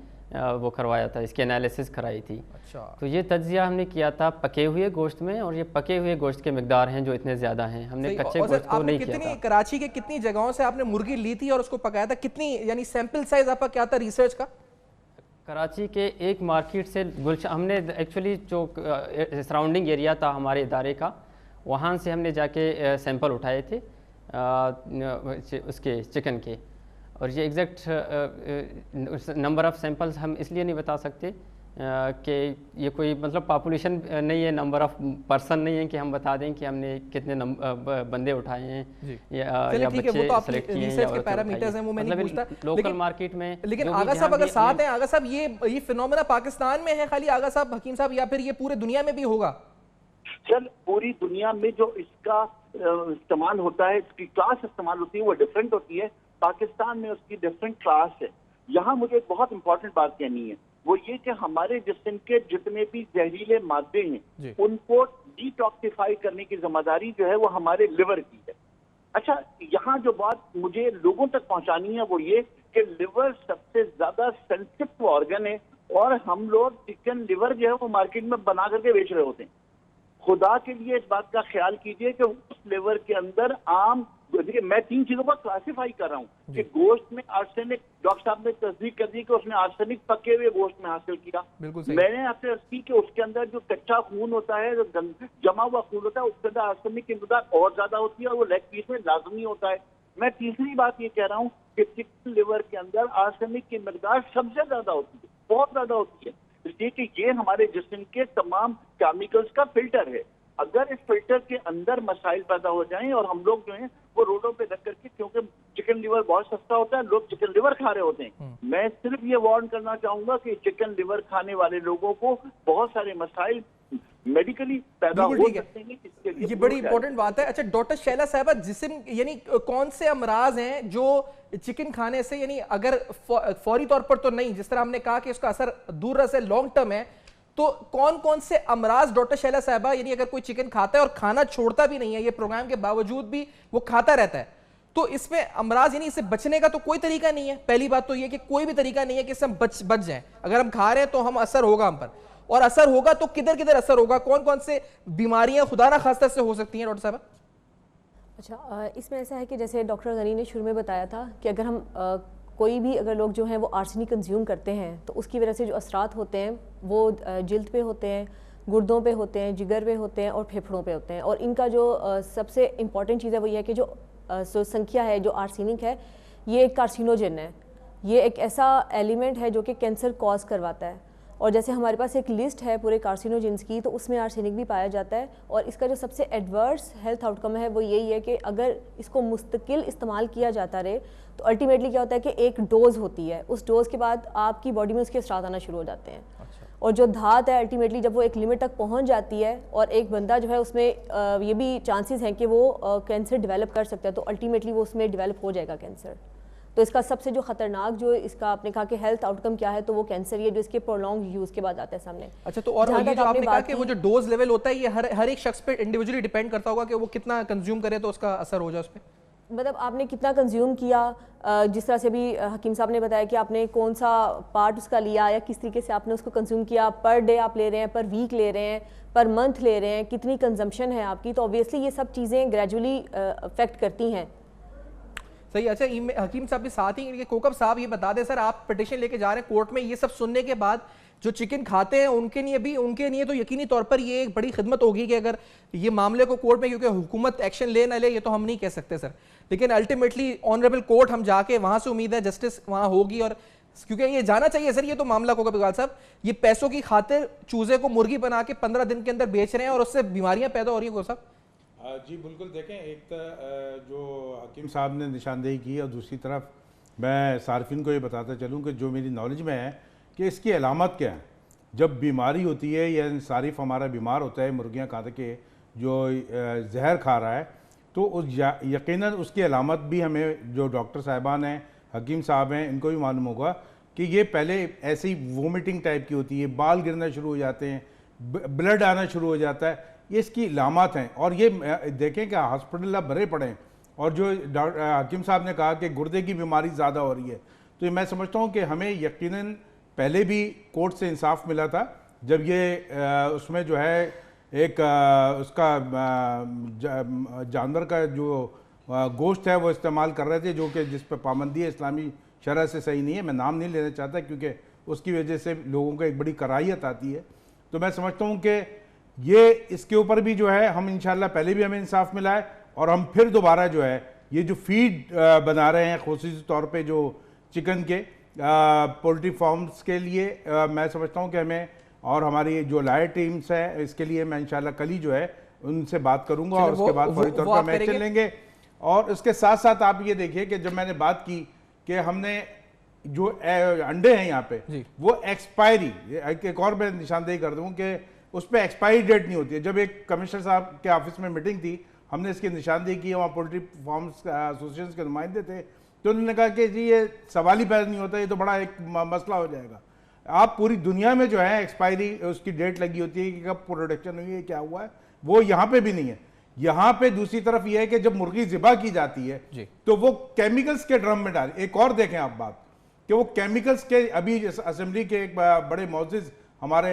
वो करवाया था, इसकी एनालिसिस कराई थी। अच्छा। तो ये तज्जिया हमने किया था पके हुए गोश्त में, और ये पके हुए गोश्त के मिकदार हैं जो इतने ज़्यादा हैं, हमने सही। कच्चे और गोश्त सर, को आपने नहीं किया कितनी था। कराची के कितनी जगहों से आपने मुर्गी ली थी और उसको पकाया था? कितनी यानी सैंपल साइज आपका क्या था रिसर्च का? कराची के एक मार्केट से गुलशन, हमने एक्चुअली जो सराउंडिंग एरिया था हमारे इदारे का, वहाँ से हमने जाके सैंपल उठाए थे उसके चिकन के। और ये एग्जैक्ट नंबर ऑफ़ सैंपल्स हम इसलिए नहीं बता सकते कि ये कोई मतलब पॉपुलेशन नहीं है, नंबर ऑफ़ पर्सन नहीं है कि हम बता दें कि हमने कितने बंदे उठाए हैं या ठीक है, वो तो आपकी सेलेक्ट किए हैं रिसर्च या के औरतें पैरामीटर्स हैं, वो मैं नहीं मतलब पूछता। लोकल मार्केट में। लेकिन आगा साहब अगर साथ हैं, आगा साहब ये फिनोमेना पाकिस्तान में है खाली आगा साहब, हकीम साहब, या फिर ये पूरे दुनिया में भी होगा? सर पूरी दुनिया में जो इसका इस्तेमाल होता है, इसकी क्लास इस्तेमाल होती है, वो डिफरेंट होती है। पाकिस्तान में उसकी डिफरेंट क्लास है। यहाँ मुझे एक बहुत इंपॉर्टेंट बात कहनी है, वो ये कि हमारे जिस्म के जितने भी जहरीले मादे हैं उनको डिटॉक्सिफाई करने की जिम्मेदारी जो है वो हमारे लिवर की है। अच्छा, यहाँ जो बात मुझे लोगों तक पहुंचानी है वो ये कि लिवर सबसे ज्यादा सेंसिटिव ऑर्गन है, और हम लोग चिकन लिवर जो है वो मार्केट में बना करके बेच रहे होते हैं। खुदा के लिए इस बात का ख्याल कीजिए कि उस लिवर के अंदर आम, देखिए मैं 3 चीजों को क्लासिफाई कर रहा हूँ कि गोश्त में आर्सेनिक, डॉक्टर साहब ने तस्दीक कर दी कि उसने आर्सेनिक पके हुए गोश्त में हासिल किया। मैंने आपसे अर्ज की कि उसके अंदर जो कच्चा खून होता है, जो जमा हुआ खून होता है, उसके अंदर आर्सेनिक की मिकदार और ज्यादा होती है और वो लेग पीस में लाजमी होता है। मैं तीसरी बात ये कह रहा हूँ कि चिकन लिवर के अंदर आर्सेनिक की मिकदार सबसे ज्यादा होती है, बहुत ज्यादा होती है, इसलिए कि ये हमारे जिस्म के तमाम केमिकल्स का फिल्टर है। अगर इस फिल्टर के अंदर मसाइल पैदा हो जाएं और हम लोग जो हैं वो रोडों पे रख करके, क्योंकि चिकन लिवर बहुत सस्ता होता है, लोग चिकन लिवर खा रहे होते हैं। मैं सिर्फ ये वार्न करना चाहूंगा कि चिकन लिवर खाने वाले लोगों को बहुत सारे मसाइल मेडिकली पैदा हो सकते हैं। इसके लिए ये बड़ी इंपॉर्टेंट बात है। अच्छा डॉक्टर शैला साहबा, जिस्म यानी कौन से अमराज हैं जो चिकन खाने से, यानी अगर फौरी तौर पर तो नहीं, जिस तरह हमने कहा कि उसका असर दूर से लॉन्ग टर्म है, तो कौन कौन से अमराज डॉक्टर शैला साहबा, यानी अगर कोई चिकन खाता है और खाना छोड़ता भी नहीं है, ये प्रोग्राम के बावजूद भी वो खाता रहता है, तो इसमें अमराज यानी इससे बचने का तो कोई तरीका नहीं है? पहली बात तो ये कि कोई भी तरीका नहीं है कि इससे हम बच जाएं। अगर हम खा रहे हैं तो हम असर होगा हम पर, और असर होगा तो किधर किधर असर होगा, कौन कौन से बीमारियां खुदा ना खास्ता से हो सकती हैं डॉक्टर साहब? अच्छा, इसमें ऐसा है कि जैसे डॉक्टर गनी ने शुरू में बताया था कि अगर हम कोई भी अगर लोग जो हैं वो आर्सेनिक कंज्यूम करते हैं तो उसकी वजह से जो असरात होते हैं वो जिल्द पे होते हैं, गुर्दों पे होते हैं, जिगर पे होते हैं और फेफड़ों पे होते हैं। और इनका जो सबसे इम्पॉर्टेंट चीज़ है वो ये है कि जो संख्या है, जो आर्सेनिक है, ये एक कार्सिनोजन है, ये एक ऐसा एलिमेंट है जो कि कैंसर कॉज करवाता है। और जैसे हमारे पास एक लिस्ट है पूरे कार्सिनोजेंस की, तो उसमें आर्सेनिक भी पाया जाता है। और इसका जो सबसे एडवर्स हेल्थ आउटकम है वो यही है कि अगर इसको मुस्तकिल इस्तेमाल किया जाता रहे तो अल्टीमेटली क्या होता है कि एक डोज होती है, उस डोज के बाद आपकी बॉडी में उसके असरात आना शुरू हो जाते हैं। और जो धात है अल्टीमेटली जब वो एक लिमिट तक पहुंच जाती है और एक बंदा जो है उसमें ये भी चांसेस हैं कि वो कैंसर डेवलप कर सकता है, तो अल्टीमेटली वो उसमें डेवलप हो जाएगा कैंसर। तो इसका सबसे जो खतरनाक जो इसका आपने कहा कि हेल्थ आउटकम क्या है, तो वो कैंसर ही है जो इसके प्रोलॉन्ग यूज के बाद आता है सामने। अच्छा, तो और ये जो आपने कहा कि वो जो डोज लेवल होता है ये हर एक शख्स पे इंडिविजुअली डिपेंड करता होगा कि वो कितना कंज्यूम करे तो उसका असर हो जाए उस पर? मतलब आपने कितना कंज्यूम किया, जिस तरह से भी हकीम साहब ने बताया कि आपने कौन सा पार्ट उसका लिया या किस तरीके से आपने उसको कंज्यूम किया, पर डे आप ले रहे हैं, पर वीक ले रहे हैं, पर मंथ ले रहे हैं, कितनी कंजम्पशन है आपकी, तो ऑब्वियसली ये सब चीज़ें ग्रेजुअली अफेक्ट करती हैं। सही। अच्छा, हकीम साहब के साथ ही कोकब साहब ये बता दें सर, आप पिटीशन लेके जा रहे हैं कोर्ट में, ये सब सुनने के बाद जो चिकन खाते हैं उनके लिए तो यकीनी तौर पर ये एक बड़ी खिदमत होगी कि अगर ये मामले को कोर्ट में, क्योंकि हुकूमत एक्शन ले ना ले ये तो हम नहीं कह सकते सर, लेकिन अल्टीमेटली ऑनरेबल कोर्ट हम जाके वहां से उम्मीद है जस्टिस वहां होगी। और क्योंकि ये जाना चाहिए सर, ये तो मामला कोकब इकबाल साहब, ये पैसों की खातिर चूजे को मुर्गी बना के 15 दिन के अंदर बेच रहे हैं और उससे बीमारियां पैदा हो रही है कोकब साहब। जी बिल्कुल, देखें एक जो हकीम साहब ने निशानदेही की, और दूसरी तरफ मैं सार्फिन को ये बताता चलूँ कि जो मेरी नॉलेज में है कि इसकी अलामत क्या है। जब बीमारी होती है या सारिफ हमारा बीमार होता है मुर्गियाँ खा के जो जहर खा रहा है, तो उस यकीनन उसकी अलामत भी हमें जो डॉक्टर साहिबान हैं, हकीम साहब हैं, इनको भी मालूम होगा कि ये पहले ऐसी वोमिटिंग टाइप की होती है, बाल गिरना शुरू हो जाते हैं, ब्लड आना शुरू हो जाता है, ये इसकी लामात हैं। और ये देखें कि हॉस्पिटल अब भरे पड़े हैं, और जो हकीम साहब ने कहा कि गुर्दे की बीमारी ज़्यादा हो रही है, तो ये मैं समझता हूँ कि हमें यकीनन पहले भी कोर्ट से इंसाफ मिला था जब ये उसमें जो है एक उसका जानवर का जो गोश्त है वो इस्तेमाल कर रहे थे, जो कि जिस पर पाबंदी है, इस्लामी शरह से सही नहीं है। मैं नाम नहीं लेना चाहता क्योंकि उसकी वजह से लोगों को एक बड़ी कराहियत आती है। तो मैं समझता हूँ कि ये इसके ऊपर भी जो है हम इंशाल्लाह, पहले भी हमें इंसाफ मिला है और हम फिर दोबारा जो है ये जो फीड बना रहे हैं खुसूसी तौर पे जो चिकन के पोल्ट्री फार्म्स के लिए, मैं समझता हूँ कि हमें, और हमारी जो लायर टीम्स है इसके लिए मैं इंशाल्लाह कल ही जो है उनसे बात करूंगा और उसके बाद फौरी तौर पर हम एक्शन लेंगे। और इसके साथ साथ आप ये देखिए कि जब मैंने बात की कि हमने जो अंडे हैं यहाँ पे वो एक्सपायरी, एक और मैं निशानदेही कर दूँ कि उस पर एक्सपायरी डेट नहीं होती है। जब एक कमिश्नर साहब के ऑफिस में मीटिंग थी, हमने इसकी निशानदेही की, वहाँ पोल्ट्री फार्म्स एसोसिएशन के नुमाइंदे थे, तो उन्होंने कहा कि जी ये सवाल ही पैदा नहीं होता, ये तो बड़ा एक मसला हो जाएगा। आप पूरी दुनिया में जो है एक्सपायरी उसकी डेट लगी होती है कि कब प्रोडक्शन हुई है, क्या हुआ है, वो यहाँ पे भी नहीं है। यहाँ पे दूसरी तरफ यह है कि जब मुर्गी ज़िबा की जाती है तो वो केमिकल्स के ड्रम में डाल, एक और देखें आप बात कि वो केमिकल्स के, अभी असेंबली के एक बड़े मोअज़्ज़िज़ हमारे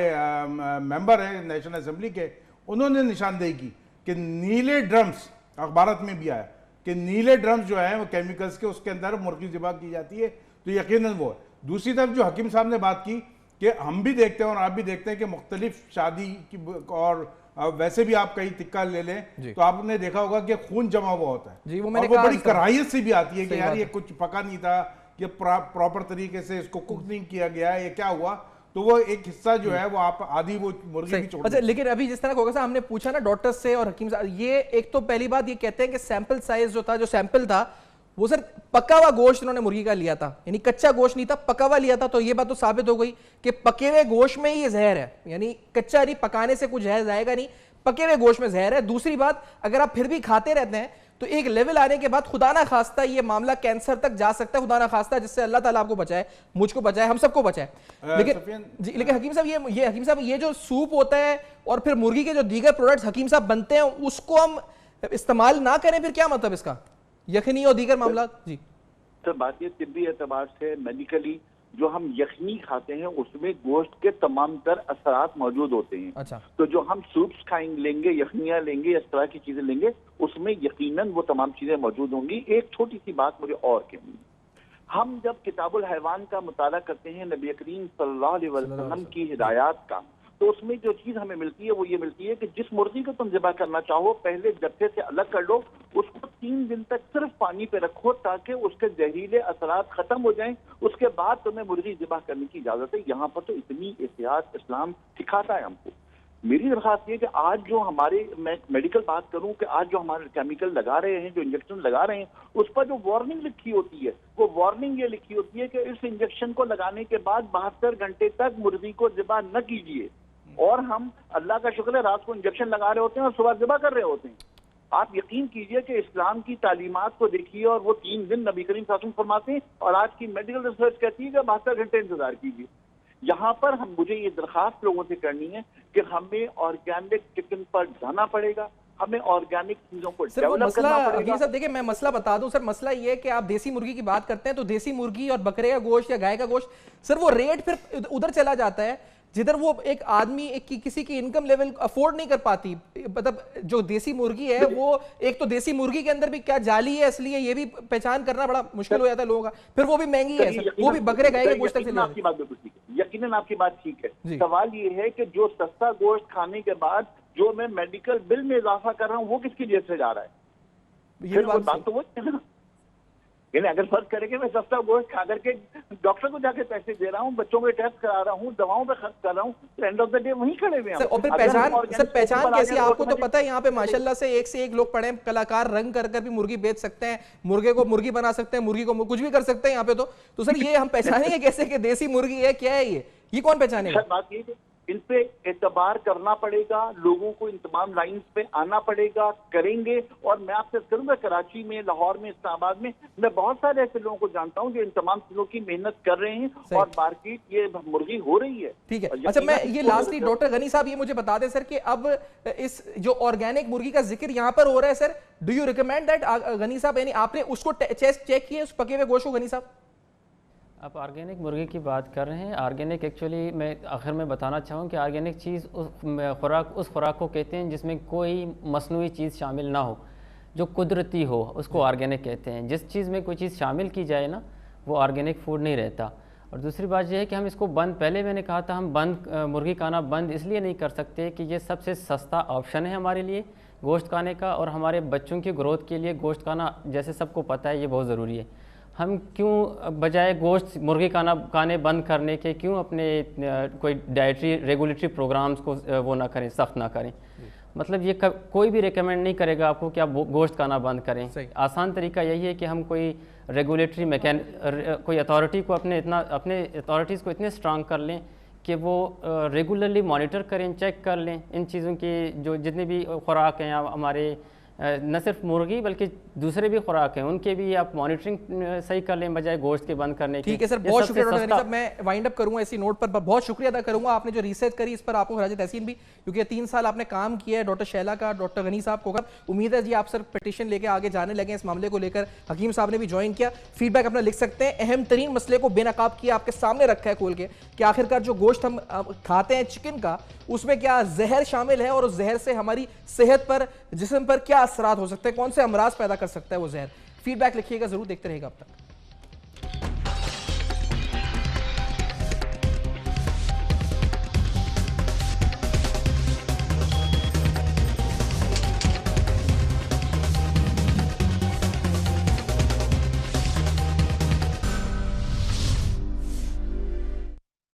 मेंबर हैं नेशनल असेंबली के, उन्होंने निशानदेही की कि नीले ड्रम्स, अखबारत में भी आया कि नीले ड्रम्स जो है वो केमिकल्स के, उसके अंदर मुर्गी ज़िबा की जाती है, तो यकीनन वो है। दूसरी तरफ जो हकीम साहब ने बात की कि हम भी देखते हैं और आप भी देखते हैं कि मुख्तलिफ शादी की, और वैसे भी आप कहीं तिक्का ले लें तो आपने देखा होगा कि खून जमा हुआ होता है जी, वो मैंने और वो बड़ी कराहियत से भी आती है कि यार ये कुछ पका नहीं था, ये प्रॉपर तरीके से इसको कुक नहीं किया गया, ये क्या हुआ, तो वो एक हिस्सा जो है वो आप आधी वो मुर्गी भी छोड़। अच्छा, लेकिन अभी जिस तरह होगा साहब, हमने पूछा ना डॉक्टर से और हकीम साहब, ये एक तो पहली बात ये कहते हैं कि सैंपल साइज जो था, जो सैंपल था वो सर पका हुआ गोश्त उन्होंने मुर्गी का लिया था, यानी कच्चा गोश्त नहीं था, पका हुआ लिया था। तो ये बात तो साबित हो गई कि पके हुए गोश्त में ही ये जहर है, यानी कच्चा नहीं, पकाने से कुछ जहर जाएगा नहीं, पके हुए गोश्त में जहर है। दूसरी बात, अगर आप फिर भी खाते रहते हैं तो एक लेवल आने के बाद खुदा ना खास्ता ये मामला कैंसर तक जा सकता है, खुदा ना खास्ता, जिससे अल्लाह ताला आपको बचाए, मुझको बचाए, हम सबको बचाए। लेकिन हकीम साहब ये हकीम साहब ये जो सूप होता है और फिर मुर्गी के जो दीगर प्रोडक्ट्स हकीम साहब बनते हैं उसको हम इस्तेमाल ना करें, फिर क्या मतलब इसका, यखनी और दीगर मामला? जी सर, बात ये तिब्बी एतबार से मेडिकली जो हम यखनी खाते हैं उसमें गोश्त के तमाम तर असरात मौजूद होते हैं। अच्छा। तो जो हम सूप्स खाएंगे, लेंगे, यखनियाँ लेंगे, इस तरह की चीजें लेंगे, उसमें यकीनन वो तमाम चीजें मौजूद होंगी। एक छोटी सी बात मुझे और कहनी, हम जब किताबुल हैवान का मुताला करते हैं नबी करीम सल्लल्लाहु अलैहि वसल्लम की हिदायत का, तो उसमें जो चीज हमें मिलती है वो ये मिलती है कि जिस मुर्गी को तुम ज़िबा करना चाहो पहले जत्थे से अलग कर लो, उसको 3 दिन तक सिर्फ पानी पे रखो ताकि उसके जहरीले असरात खत्म हो जाएं, उसके बाद तुम्हें मुर्गी ज़िबा करने की इजाजत है। यहाँ पर तो इतनी एहतियात इस्लाम सिखाता है हमको। मेरी दरख्वास्त ये कि आज जो हमारे, मैं मेडिकल बात करूं कि आज जो हमारे केमिकल लगा रहे हैं, जो इंजेक्शन लगा रहे हैं, उस पर जो वार्निंग लिखी होती है, वो वार्निंग ये लिखी होती है कि इस इंजेक्शन को लगाने के बाद 72 घंटे तक मुर्गी को ज़िबा न कीजिए। और हम अल्लाह का शुक्र है रात को इंजेक्शन लगा रहे होते हैं और सुबह ज़िबा कर रहे होते हैं। आप यकीन कीजिए कि इस्लाम की तालीमात को देखिए और वो 3 दिन नबी करीम सल्लल्लाहु अलैहि वसल्लम फरमाते हैं और आज की मेडिकल रिसर्च कहती है कि 72 घंटे इंतजार कीजिए। यहाँ पर हम, मुझे ये दरखास्त लोगों से करनी है कि हमें ऑर्गेनिक चिकन पर जाना पड़ेगा, हमें ऑर्गेनिक चीजों को डेवलप करना पड़ेगा। सर देखिए, मैं मसला बता दूं सर, मसला ये है कि आप देसी मुर्गी की बात करते हैं तो देसी मुर्गी और बकरे का गोश्त या गाय का गोश्त, सर वो रेट फिर उधर चला जाता है जिधर वो एक आदमी किसी की इनकम लेवल अफोर्ड नहीं कर पाती। मतलब जो देसी मुर्गी है वो, एक तो देसी मुर्गी के अंदर भी क्या जाली है, इसलिए ये भी पहचान करना बड़ा मुश्किल हो जाता है लोगों का, फिर वो भी महंगी है सर, वो भी बकरे गाय के गोश्त से। आपकी बात बिल्कुल ठीक है, यकीनन आपकी बात ठीक है। सवाल ये है कि जो सस्ता गोश्त खाने के बाद जो मैं मेडिकल बिल में इजाफा कर रहा हूँ वो किसकी जेब से जा रहा है? ये बात तो वो है ना। अगर फर्क करेंगे, मैं सस्ता गोश्त खा करके डॉक्टर को जाके पैसे दे रहा हूँ, बच्चों के टेस्ट करा रहा हूँ, दवाओं पे खर्च कर रहा हूँ, तो एंड ऑफ द डे वहीं खड़े हुए हैं। और फिर पहचान कैसी? आपको तो पता है यहाँ पे माशाल्लाह से एक लोग पड़े कलाकार, रंग कर भी मुर्गी बेच सकते हैं, मुर्गे को मुर्गी बना सकते हैं, मुर्गी को कुछ भी कर सकते हैं यहाँ पे। तो सर ये हम पहचानेंगे कैसे कि देसी मुर्गी है, क्या है ये कौन पहचानेगा? बात ये इन पे एतबार करना पड़ेगा, लोगों को इन तमाम लाइन्स पे आना पड़ेगा, करेंगे। और मैं आपसे करूंगा, कराची में, लाहौर में, इस्लामाबाद में मैं बहुत सारे ऐसे लोगों को जानता हूं जो इन तमाम चीजों की मेहनत कर रहे हैं और मार्केट ये मुर्गी हो रही है। ठीक है, अच्छा मैं ये लास्टली डॉक्टर गनी साहब ये मुझे बता दें सर कि अब इस जो ऑर्गेनिक मुर्गी का जिक्र यहाँ पर हो रहा है sir, do you recommend that Ghani sahab, यानी आपने उसको चेक किया उस पके हुए गोश्त को गनी साहब? आप ऑर्गेनिक मुर्गी की बात कर रहे हैं। ऑर्गेनिक एक्चुअली मैं आखिर में बताना चाहूँ कि ऑर्गेनिक चीज़ उस खुराक को कहते हैं जिसमें कोई मसनूई चीज़ शामिल ना हो, जो कुदरती हो, उसको ऑर्गेनिक कहते हैं। जिस चीज़ में कोई चीज़ शामिल की जाए ना, वो ऑर्गेनिक फूड नहीं रहता। और दूसरी बात यह है कि हम इसको बंद, पहले मैंने कहा था हम मुर्गी खाना बंद इसलिए नहीं कर सकते कि ये सबसे सस्ता ऑप्शन है हमारे लिए गोश्त खाने का, और हमारे बच्चों की ग्रोथ के लिए गोश्त खाना जैसे सबको पता है ये बहुत ज़रूरी है। हम क्यों बजाय गोश्त मुर्गी खाने बंद करने के क्यों अपने कोई डाइटरी रेगुलेटरी प्रोग्राम्स को वो ना करें, सख्त ना करें। मतलब ये कोई भी रिकमेंड नहीं करेगा आपको कि आप गोश्त खाना बंद करें। आसान तरीका यही है कि हम कोई रेगुलेटरी कोई अथॉरिटी को अपने अथॉरिटीज़ को इतने स्ट्रांग कर लें कि वो रेगुलरली मॉनिटर करें, चेक कर लें इन चीज़ों की, जो जितने भी खुराक हैं हमारे, न सिर्फ मुर्गी बल्कि दूसरे भी खुराक हैं, उनके भी आप मॉनिटरिंग सही कर लें बजाय गोश्त के बंद करने के। ठीक है सर, बहुत शुक्रिया डॉक्टर गनी साहब। मैं वाइंड अप करूंगा इसी नोट पर, बहुत शुक्रिया अदा करूंगा आपने जो रिसर्च करी इस पर, आपको खराज तहसीन भी, क्योंकि 3 साल आपने काम किया है डॉक्टर शैला का, डॉक्टर गनी साहब को। उम्मीद है जी आप सर पिटीशन लेके आगे जाने लगे इस मामले को लेकर। हकीम साहब ने भी ज्वाइन किया, फीडबैक अपना लिख सकते हैं। अहम तरीन मसले को बेनकाब किया, आपके सामने रखा है खोल के कि आखिरकार जो गोश्त हम खाते हैं चिकन का, उसमें क्या जहर शामिल है और उस जहर से हमारी सेहत पर, जिस्म पर क्या असरात हो सकते हैं, कौन से अमराज पैदा कर सकता है वो जहर। फीडबैक लिखिएगा जरूर, देखते रहेगा अब तक।